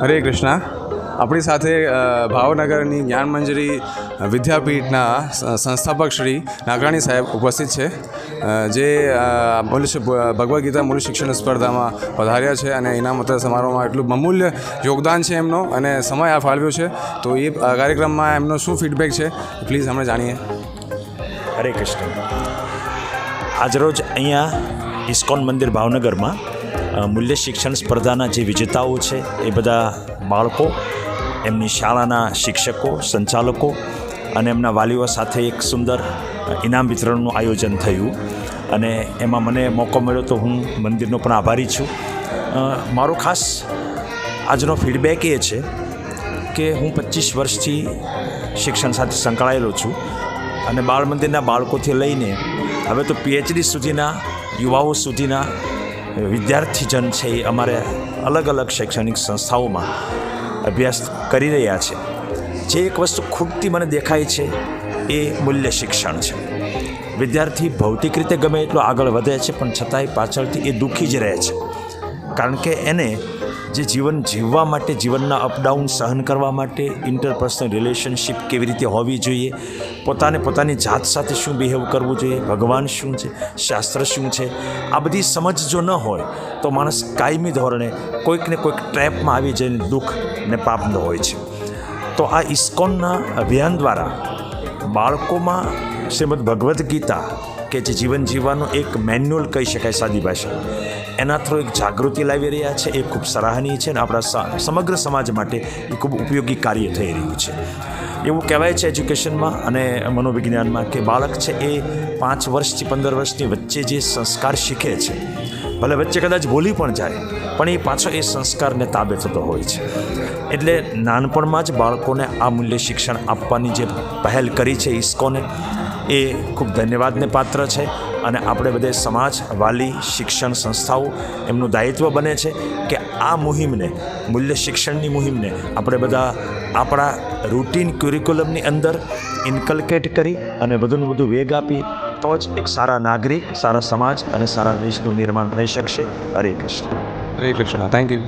હરે કૃષ્ણ. આપણી સાથે ભાવનગરની જ્ઞાનમંજરી વિદ્યાપીઠના સંસ્થાપક શ્રી નાગરાણી સાહેબ ઉપસ્થિત છે, જે ભગવદ્ ગીતા મૂલ્ય શિક્ષણ સ્પર્ધામાં પધાર્યા છે અને ઇનામોત્તર સમારોહમાં એટલું બમૂલ્ય યોગદાન છે એમનો અને સમય આ ફાળવ્યો છે. તો એ કાર્યક્રમમાં એમનો શું ફીડબેક છે પ્લીઝ અમે જાણીએ. હરે કૃષ્ણ. આજરોજ અહીંયા ઇસ્કોન મંદિર ભાવનગરમાં મૂલ્ય શિક્ષણ સ્પર્ધાના જે વિજેતાઓ છે એ બધા બાળકો, એમની શાળાના શિક્ષકો, સંચાલકો અને એમના વાલીઓ સાથે એક સુંદર ઇનામ વિતરણનું આયોજન થયું અને એમાં મને મોકો મળ્યો તો હું મંદિરનો પણ આભારી છું. મારો ખાસ આજનો ફીડબેક એ છે કે હું 25 વર્ષથી શિક્ષણ સાથે સંકળાયેલો છું અને બાળ મંદિરના બાળકોથી લઈને હવે તો PhD સુધીના યુવાઓ સુધીના વિદ્યાર્થીજન છે એ અમારે અલગ અલગ શૈક્ષણિક સંસ્થાઓમાં અભ્યાસ કરી રહ્યા છે. જે એક વસ્તુ ખૂટતી મને દેખાય છે એ મૂલ્ય શિક્ષણ છે. વિદ્યાર્થી ભૌતિક રીતે ગમે એટલો આગળ વધે છે પણ છતાંય પાછળથી એ દુઃખી જ રહે છે, કારણ કે એને જે જીવન જીવવા માટે, જીવનના અપડાઉન સહન કરવા માટે ઇન્ટરપર્સનલ રિલેશનશિપ કેવી રીતે હોવી જોઈએ, પોતાની જાત સાથે શું બિહેવ કરવું જોઈએ, ભગવાન શું છે, શાસ્ત્ર શું છે, આ બધી સમજ જો ન હોય તો માણસ કાયમી ધોરણે કોઈક ને કોઈક ટ્રેપમાં આવી જઈને દુઃખ ને પાપનો હોય છે. તો આ ઇસ્કોનના અભિયાન દ્વારા બાળકોમાં શ્રીમદ ભગવદ્ ગીતા કે જે જીવન જીવવાનું એક મેન્યુઅલ કહી શકાય સાદી ભાષા, એના થ્રુ એક જાગૃતિ લાવી રહ્યા છે. એ ખૂબ સરાહનીય છે અને આપણા સમગ્ર સમાજ માટે એ ખૂબ ઉપયોગી કાર્ય થઈ રહ્યું છે. એવું કહેવાય છે એજ્યુકેશનમાં અને મનોવિજ્ઞાનમાં કે બાળક છે એ 5 વર્ષથી 15 વર્ષની વચ્ચે જે સંસ્કાર શીખે છે, ભલે વચ્ચે કદાચ ભૂલી પણ જાય પણ એ પાછો એ સંસ્કારને તાબે થતો હોય છે. એટલે નાનપણમાં જ બાળકોને આ મૂલ્ય શિક્ષણ આપવાની જે પહેલ કરી છે ઇસ્કોને, એ ખૂબ ધન્યવાદને પાત્ર છે અને આપણે બધે સમાજ, વાલી, શિક્ષણ સંસ્થાઓ એમનું દાયિત્વ બને છે કે આ મુહિમને, મૂલ્ય શિક્ષણની મુહિમને આપણે બધા આપણા રૂટીન ક્યુરિક્યુલમની અંદર ઇન્કલ્કેટ કરી અને વધુને વધુ વેગ આપી તો જ એક સારા નાગરિક, સારા સમાજ અને સારા દેશનું નિર્માણ થઈ શકશે. હરે કૃષ્ણ. હરે કૃષ્ણ. Thank you.